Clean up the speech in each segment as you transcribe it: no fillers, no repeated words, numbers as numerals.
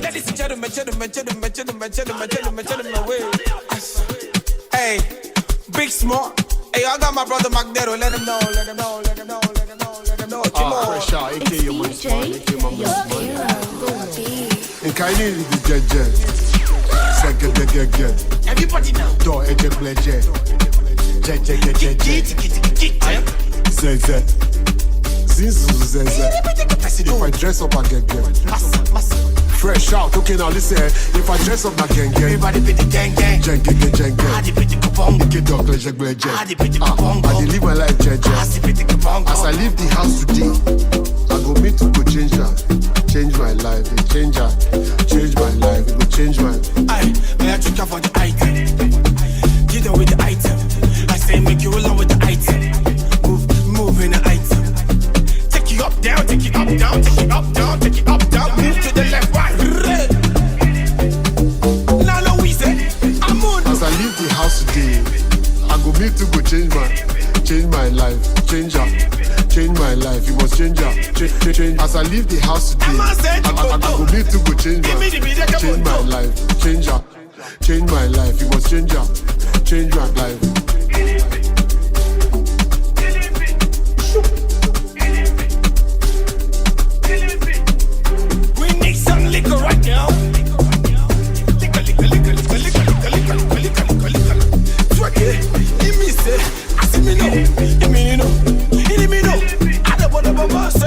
Ladies and gentlemen, wait. Hey, Bigsmart. Hey, I got my brother Magneto. Let him know. Come on. Fresh out, aka your money spot, aka my money spot. And can you read the jet? Everybody now. Do jet pleasure. Jet. If I dress up, I get. Fresh out, okay now listen. If I dress up, I gang. Everybody be the gang. Gang. I dey be the kupong. Get up, pleasure. I dey be the kupong. I dey live my life, jet. I dey be the kupong. As I leave the house today, I go meet to go change my life, change my life, it go change my. Aye, may I check out for the item? Get on with the item. I say make you along with the item. Move in the item. Take it up, down, take it up, down, take it up, down, take it up, down. Move to the left, right. Now no easy. I'm on. As I leave the house today, I go meet to go change my life, change my life. You must change. As I leave the house today, I go meet to go change my life, change my life. You must change my life. We need some liquor right now. Liquor. Twerk it. Give me say, I see me know. Give me know. I don't wanna go say,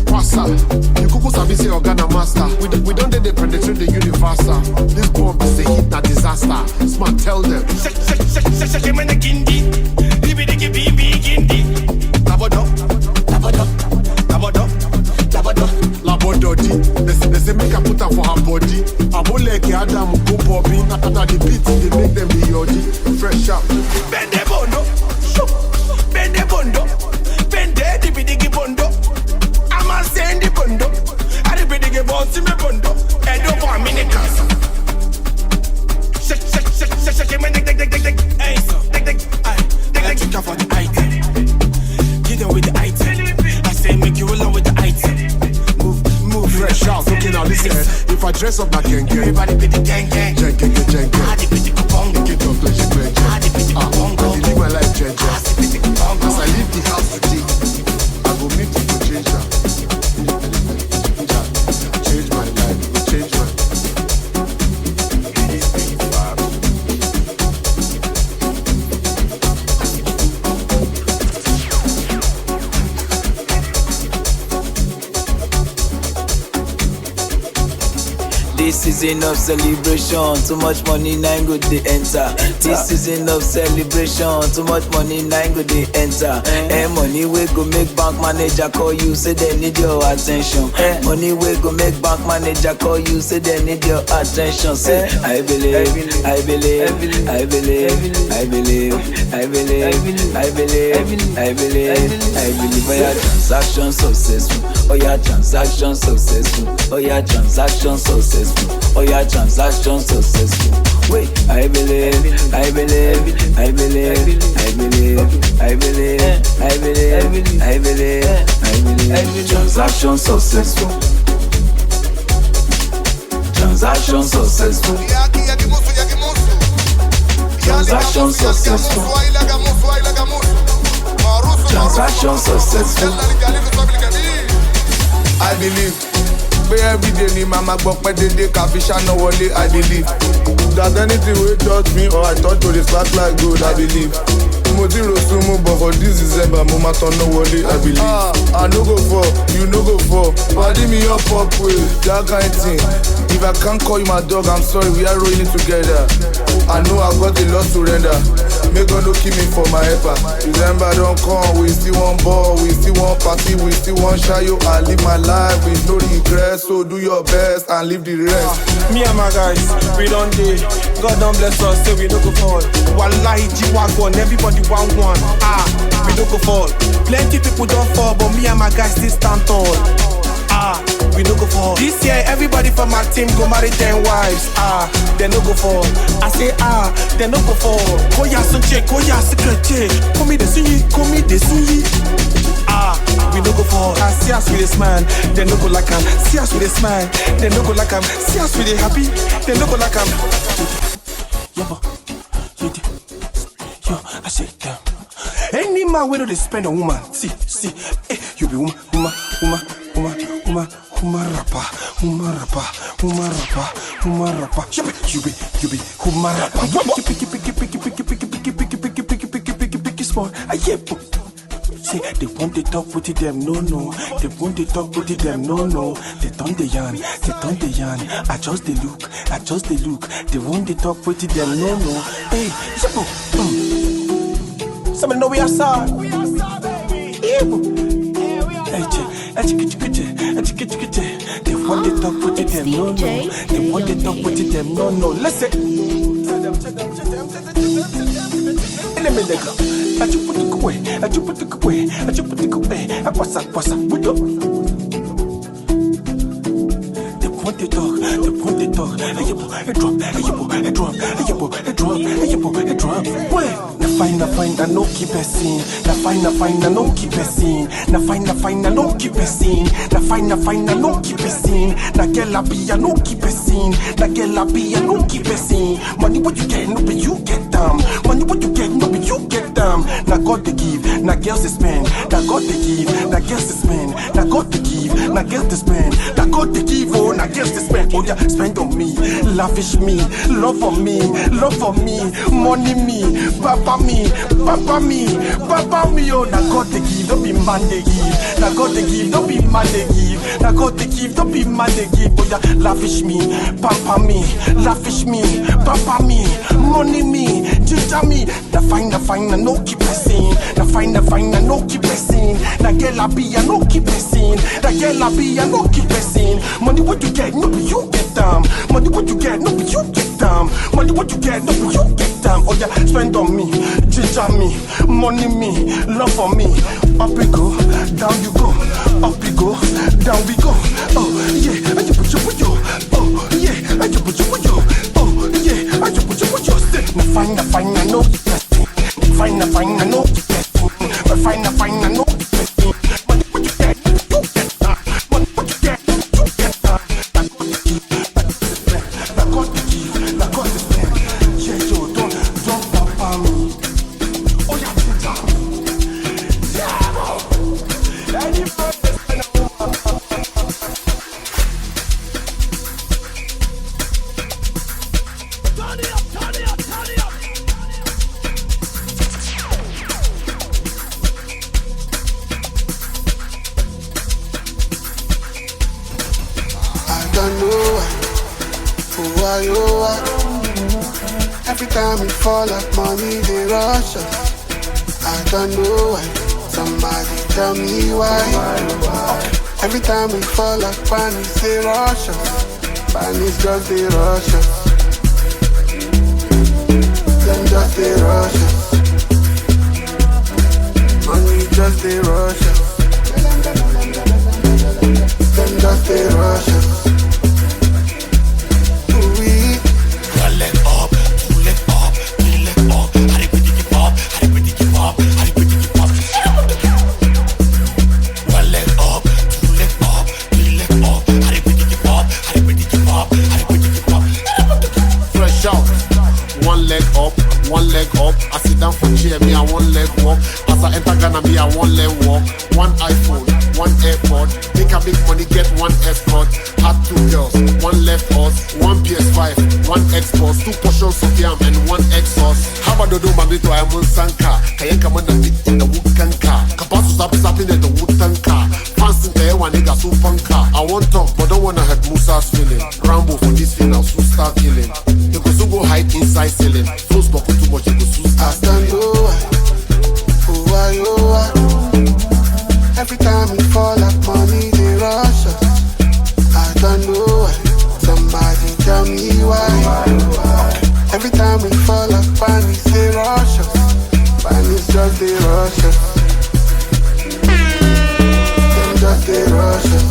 Wassa, you cuckoo sabi say organa master. We don't dey penetrate the universal. This bomb is a hit, a disaster. Smart, tell them. Shake me the gindi. Libidigi bimbi gindi. Labodo. Labododi. They say make a put her for her body. Aboleke Adam go popping. After the beat, they make them be yodi. Fresh up. Bende bondo. Bende dibidigi bondo. I'm a saying the bondo. I dibidigi bounce me bondo. Head over me the casa. Shake me the hey, I check out for the item. Get on with the item. I say make you along with the item. Move. Fresh out, okay now listen. If I dress up, I gang. Everybody be the gang. Gang. I dey be the kupong. Get up, pleasure. I dey be the kupong. I dey live my life, I dey be the kupong. As I leave the house today, I go meet you to change my life, change my. This season of celebration, too much money, nine good they enter. This season of celebration, too much money, nine good they enter. Money we go make bank manager call you, say they need your attention. Money we go make bank manager call you, say they need your attention. Say I believe for your transaction successful. Oh your transaction successful. Oh your transaction successful. Oh your transaction successful. Wait, I believe. Transaction successful. Transaction successful. Transaction successful. Transaction successful. I believe. But every day ni mama gbọ́ pé dédé kàfi ṣáná wọlé. I believe that anything wey touch me or I touch to dey spark like gold. I believe mo ti ro sumu but for this December mo ma tọ́nà wọlé. I believe I no go fall, you no go fall. Padi me up way, that kind thing. If I can't call you my dog, I'm sorry, we are rolling together. I know I got a lot to render. Make God no keep me for my helper. December don't come, we still want ball, we still want party, we still want shy. Yo, I live my life with no regrets. So do your best and leave the rest. Me and my guys, we don't day. God don't bless us, say we no go fall. Wallahi, G-Wagon, everybody want one. We no go fall. Plenty people don't fall, but me and my guys still stand tall. we no go fall. This year, everybody from my team go marry 10 wives. They no go fall. I say they no go fall. Koya sunche, koya secret. Come me the sunyi, come me the sunyi. We no go fall. See us with a smile, they no go like am. See us with a smile, they no go like am. See us with a happy, they no go like am. Yo, I say damn. Any man wey no dey spend on woman, see, you be woman rapper. You be woman rapper. Picky small. Say they want to talk with them, no. They want to talk with them, no. They turn the yarn. I just the look. They want to talk with them, no. Hey, somebody know we outside. They want to talk with them, no. They want to talk with them, no. Listen. I just put it away. I pass up. They want to talk. I drop. Wait. Na fine, I no keep a scene. Na fine, I no keep a scene. Na fine, I no keep a scene. Na fine, I no keep a scene. Na girl I be, I no keep a scene. Na girl I be, I no keep a scene. Money what you get, no be you get them. Money what you get, no be you get them. Na God they give, na girls they spend. Na God they give, na girls they spend. Na God they give, na girls they spend. Na God they give, oh, na girls they spend. Oh yeah, spend on me, lavish me, love for me, money me, papa me, oh, na God they give, don't be man they give. Na God they give, don't be man they give. Na God they give, don't be man they give. Oh yeah, lavish me, papa me, papa me, money me, ginger me. Na fine, I no keep a scene. Na fine, I no keep a scene. Na girl I be, I no keep a scene. Na girl I be, I no keep a scene. Money what you get, no be you get them. Money what you get, no be you get them. Money what you get, no be you get them. Oh yeah, spend on me, ginger me, money me, love for me. Up we go, down you go. Up we go, down we go. Oh yeah, I just put you with you. Oh yeah, I just put you with you. Oh yeah, I just put you with you. Na fine, I know you best. Fine, I know you best. Fine, I know you best. Money what you get, you get that. Money what you get, you get that. Na God to spend. Yeah, yo, don't papa me. Oh yeah, yeah. Any person spend a woman. Turn it up. I don't know who are you are. Every time we fall like money, they rush us. I don't know why. Somebody tell me why. Every time we fall like panics, they rush us. Panics just they rush us. Them just they rush us. Money just they rush us. Them just they rush us. One leg up, two leg up, three leg up. How they put it up? One leg up, two leg up, three leg up. How they put it up? Fresh out. One leg up. I sit down for chair, me I one leg walk. As I enter Ghana, me I one leg walk. One iPhone, one AirPod. Make a big money, get one escort. Had two girls, one left us. One PS5, one Xbox. Two portions of yam and one exhaust. How about the do mamito I am on Sanka? Kayenka man bit in the wood kanka. Kapasu sapping at the wood tanka. Fans in the air one nigga so funka. I want talk, but don't wanna hurt Musa's feeling. Rambo for this thing, I'll soon start killing. You go so go hide inside ceiling. Flows buckle too much, you go soon start standing. Who are you? Every time we fall like money, they rush us. I don't know why. Somebody tell me why. Every time we fall like panics, they rush us. Panics just they rush us. Them just they rush us.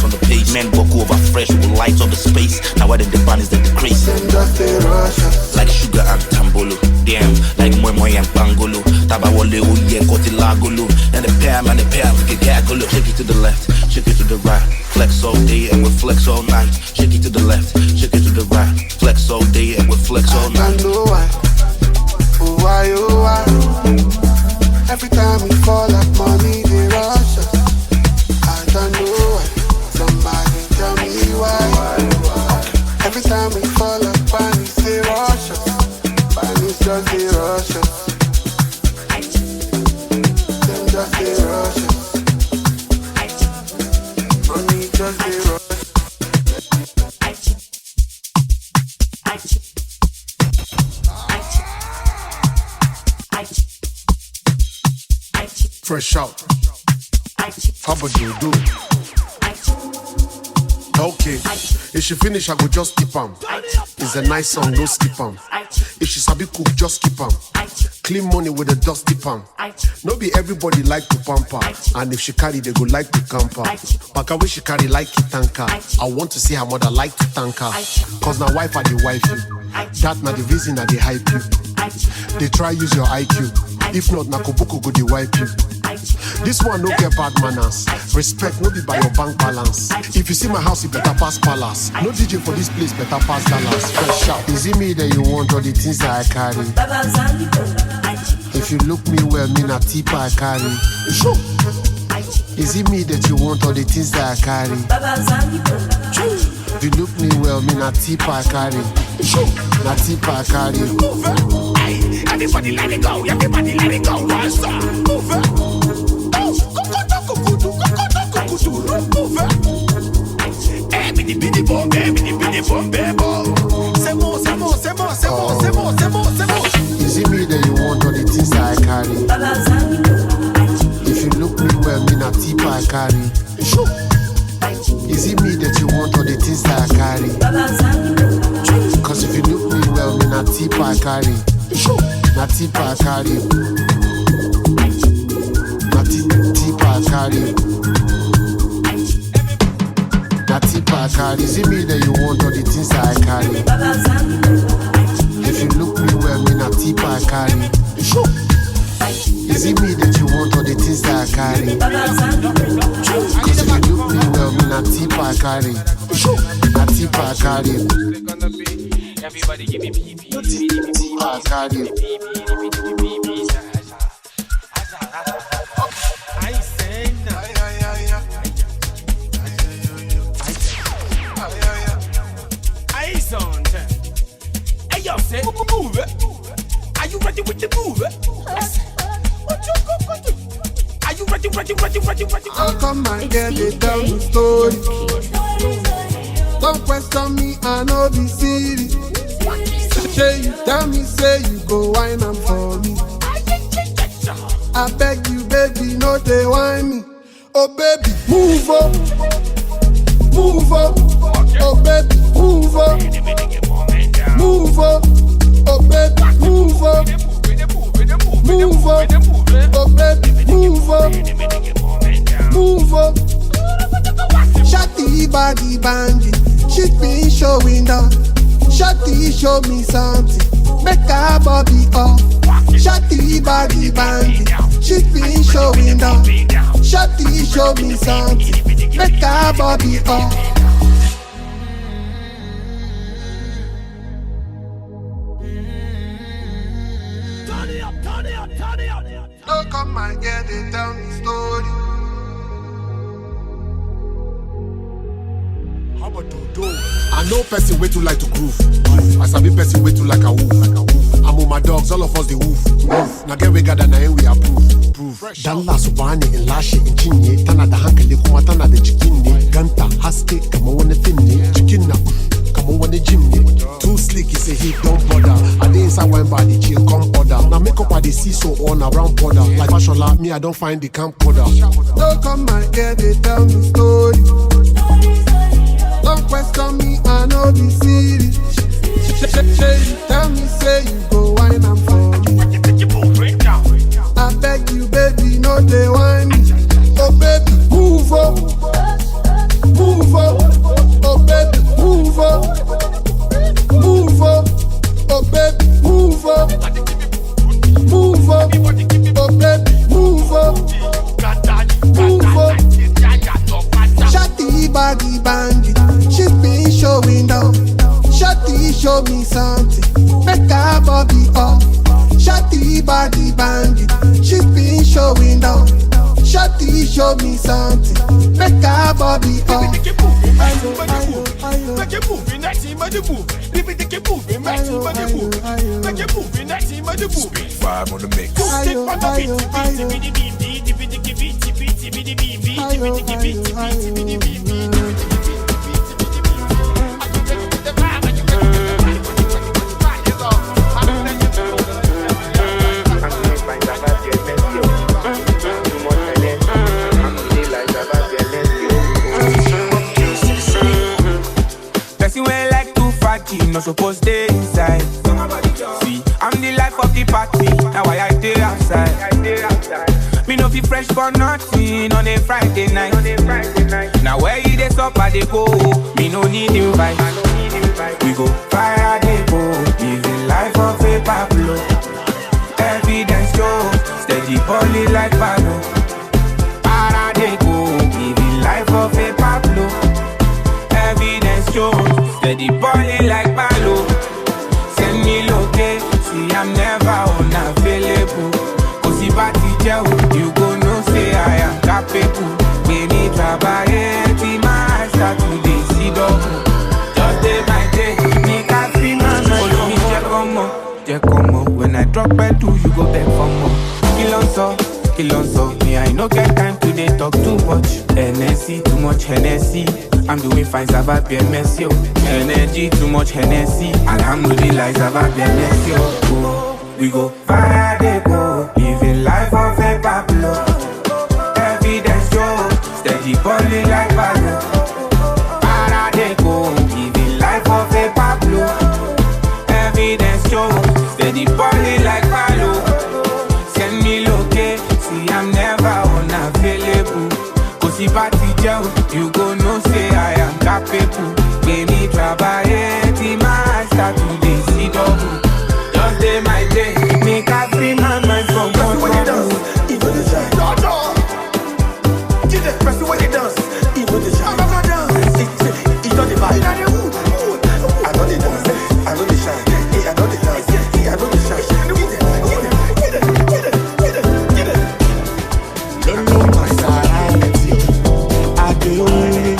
on the page. Men walk over fresh with light up the space. Now why the ban is the decrease? Like sugar and tambolo. Damn, like moi and bangolo. Tabawole uye kotilagolo. And the pam get gagolo. Shake it to the left, shake it to the right. Flex all day and we flex all night. Shake it to the left, shake it to the right. Flex all day and we flex all night. I don't know why. Oh why? Every time we fall like money, they rush us. I don't know why. Somebody tell me why. Every time we fall like panic, they rush us. Panic just they rush us. Them just they rush us. Money just they rush us. Fresh out. How about you do? Okay. If she finish, I go just keep am. It's a nice song, no skip am. If she sabi cook, just keep am. Clean money with a dusty pan. No be everybody like to pamper. And if she carry, they go like to camper. But I wish she carry like it tanker. I want to see her mother like to thank her. Cause now wife are the wife you. That na the reason that they hype you. They try use your IQ. If not, Nakoboko go they wipe you. This one no get bad manners. Respect no be by your bank balance. If you see my house, it better pass palace. No DJ for this place, better pass Dallas. Fresh out. Is it me that you want or the things that I carry? If you look me well, me na tipa I carry. Is it me that you want or the things that I carry? If you look me well, me na tipa I carry. Na tipa I carry. Everybody let it go, everybody let it go. What's up? Move it. Is it me that you want or the things that I carry? If you look me well, me na tipa I carry. Is it me that you want or the things that I carry? Cause if you look me well, me na tipa I carry. Na tipa I carry. Na tipa I carry. Na tipa I carry. Is it me that you want or the things that I carry? If you look me well, me na tipa I carry. Is it me that you want or the things that I carry? Cause if you look me well, me na tipa I carry. Na tipa I carry. Everybody give me pee. I carry. I say no. I on time. Hey, yo, say, move it. Are you ready with the move it? Are you ready? How come I get it down the story? Don't question me, I know be serious. Say you tell me, say you go wine am for me. I beg you, baby, no they whine me. Oh baby, move up, move up. Oh baby, move up, move up. Oh baby, move up, move up. Oh baby, move up, move up. Shawty body banging, she been showing down. Shawty show me something, make her body up. Shawty body banging, she been showing down. Shawty show me something, make her body up. Don't come and get it, tell me story. How about do? I know person way too like to groove. I sabi person way too like a woof. I'm with my dogs, all of us they woof. Now get we gather, now we approve. Dalla subani in lashe in chinye. Tana da hankali kuma tana da jikinne. Ganta haske kama wani finne. Jikinna kama wani gymne. Too slick is a hit, don't bother. I dey inside wine body chill, come order. Now make up I dey see so on around powder. Like Fashola, me I don't find the camp powder. Don't come and get it, tell me story. Don't question me, I know be serious. Tell me, say you go wine am for me. I beg you, baby, no they whine me. Oh baby, move up, move body banging. She's been showing off. Shorty show me something. Make her body off. Shorty body banging. She's been showing off. Shorty show me something. Make her body off. Make it moving, that team of the move. Make it moving, that team of the move. Make it moving, that team of the move. Speed 5 on the mix. Stick on the not supposed to stay inside. See, I'm the life of the party. Now why I stay outside? Me no be fresh for nothing on a Friday night. Now where you dey stop at the go? Me no need invite. We go fire they go. Living life of a Pablo. Evidence show. Steady poly like Pablo. Para they go. Living life of a Pablo. Evidence show. Steady poly like Pablo. Send me location. See I'm never unavailable. Cause if I teach you go no say I am capable. We need trabalhar my start to dey see double. Just day by day, me can't feel my mind. Follow me, check on more. When I drop bed, do you go back for more? Kill on so, me I no get time to dey talk too much. NSC, too much Hennessy. I'm doing fine, ça va bien, merci. Energy, too much Hennessy. Alhamdulillah, ça va bien, merci. We go fire, they go. Living life of a Pablo. Evidence show. Steady poly like Pablo. Para they go. Living life of a Pablo. Evidence show. Steady poly like Pablo. Send me location. See I'm never unavailable. Cause if I teach you go no say I am capable. Give me trabalhar, my start to dey see double. Just day my day, make I free my mind from one trouble. Even the shine. Get it, press the way it does. Even the shine. It's not the vibe. I know the dance. I know the shine. I know the dance. I know the shine. Get it. Don't know my society. I do it.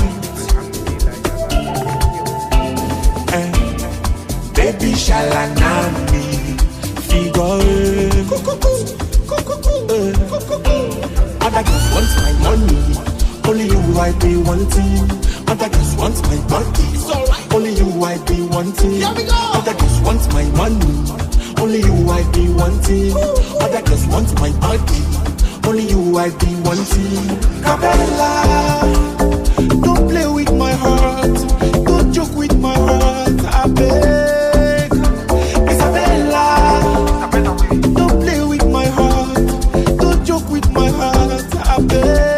Baby shalanami figure. Other girls want my money. Only you I be wanting. Other girls want my body. Only you I be wanting. Other girls want my money. Only you I be wanting. Other girls want my body. Only you I be wanting. Cabella, don't play with my heart. Don't joke with my heart. I beg. Isabella, don't play with my heart. Don't joke with my heart. I beg.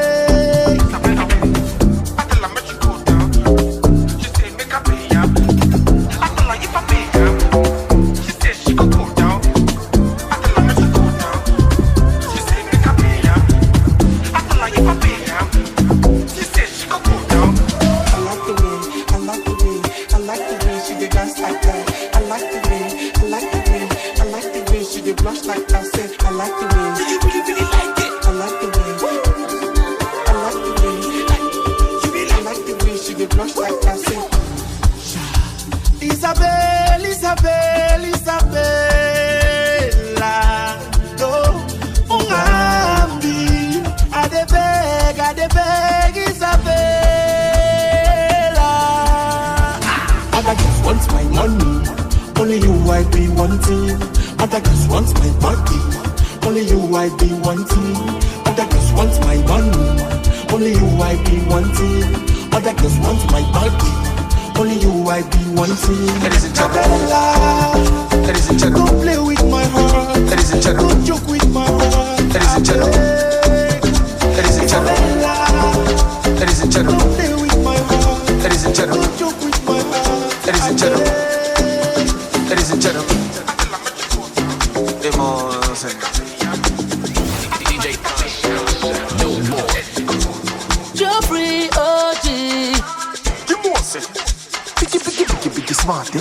Bigsmart,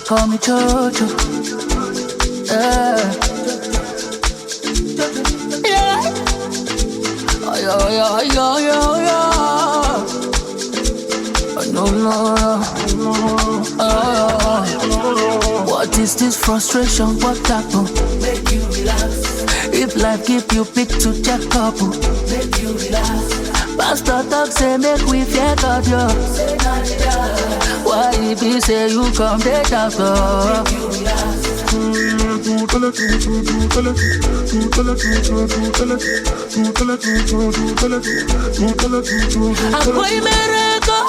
Call me Jojo. Yeah. What is this frustration? What happened? Make you relax. If life give you pick to check up, make you relax. Pastor talk say make we fear God, yo. Why if he say you come the doctor? Make you relax. Akwai miracle.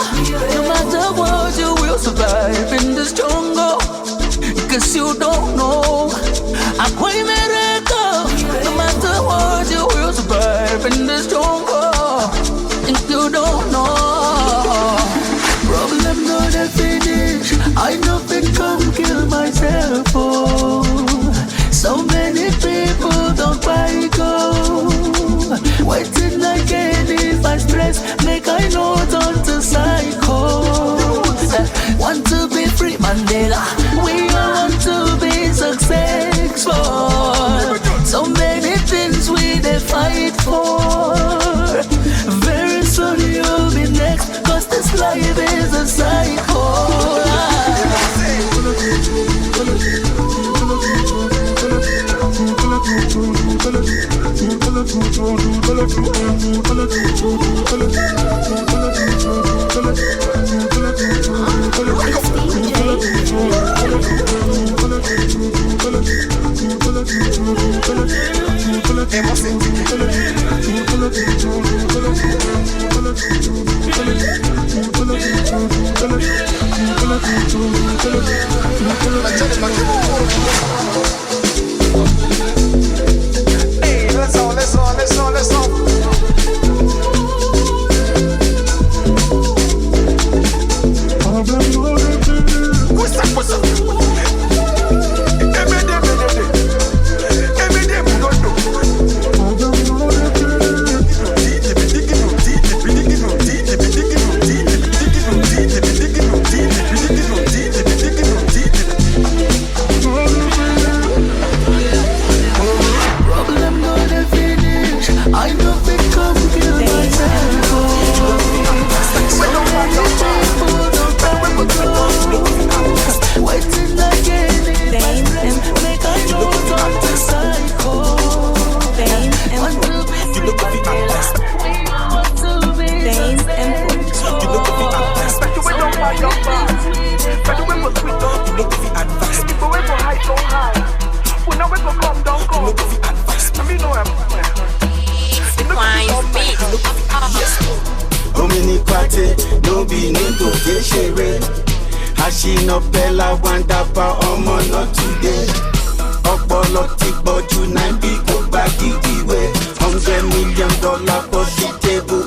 No matter what, you will survive in this jungle. Cause you don't know. Akwai miracle. No matter what, you will survive in this jungle. If you don't know. Problem not a finish. I nothing come kill myself. Oh. So many people don't buy go. Waiting again if I stress, make I know turn to psycho. Want to be free, Mandela. We all want to be successful. So many things we they fight for. Very soon you'll be next, cause this life is a cycle. Hey, let's on. What's up? No be need to get Ashina Bella Wandapa Omo not today. Ọpọlọ ti pọ̀jù náírà kò bá gidi wẹ̀. $100 million for the table.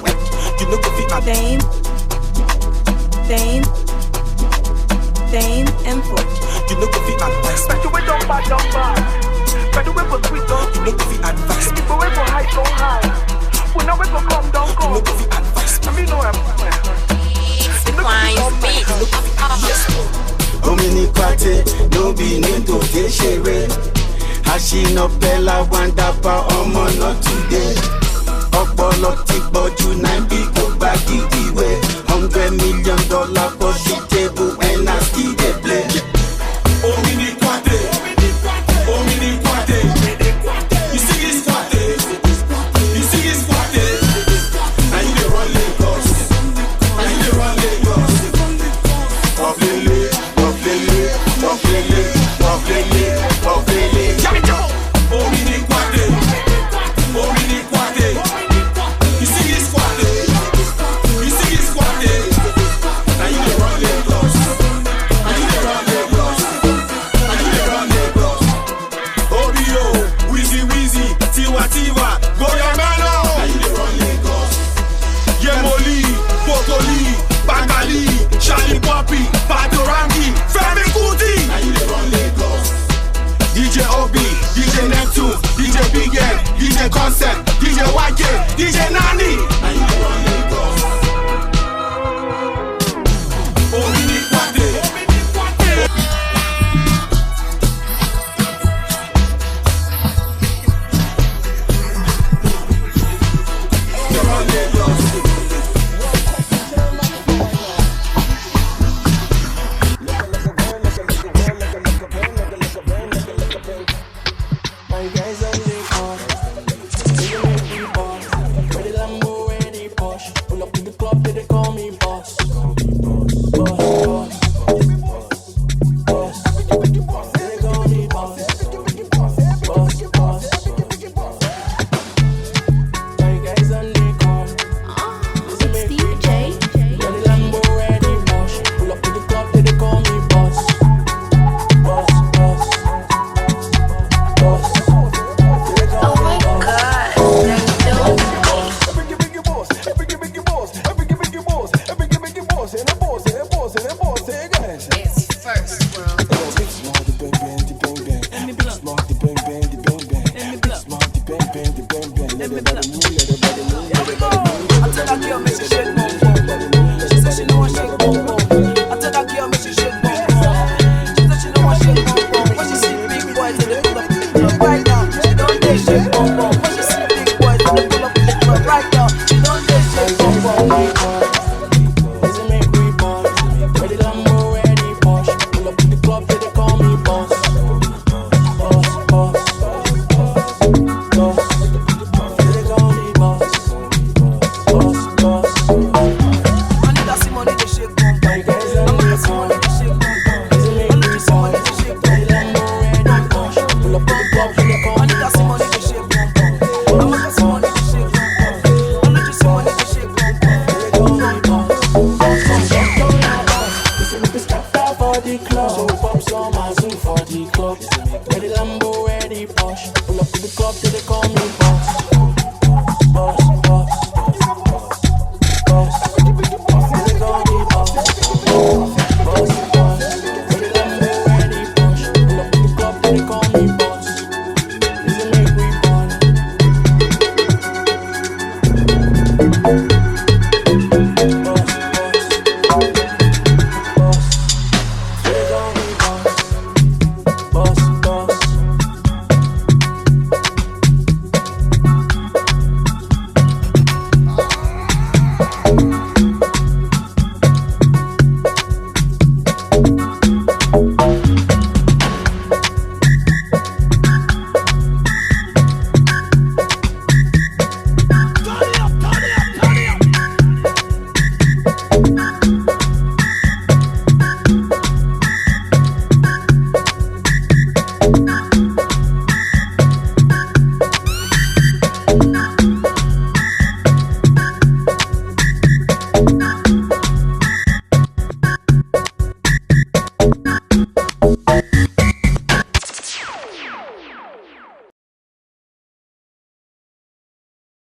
You know go fit Dame import. You know go fit advice. But you wait on bad. But you wait for sweet dog. You know go fit advice. People wait for high so high. We know we go come down. You know go fit advice. I mean no Omini kwate, no be need to get shere. Ashina Bella Wandapa Omo not today. Ọpọlọ ti pọ̀jù náírà kò bá gidi wẹ̀. $100 million for the table and I still dey play. Omini kwate, you see this kwate, now you dey run Lagos, DJ Concept, DJ YK, DJ Nani.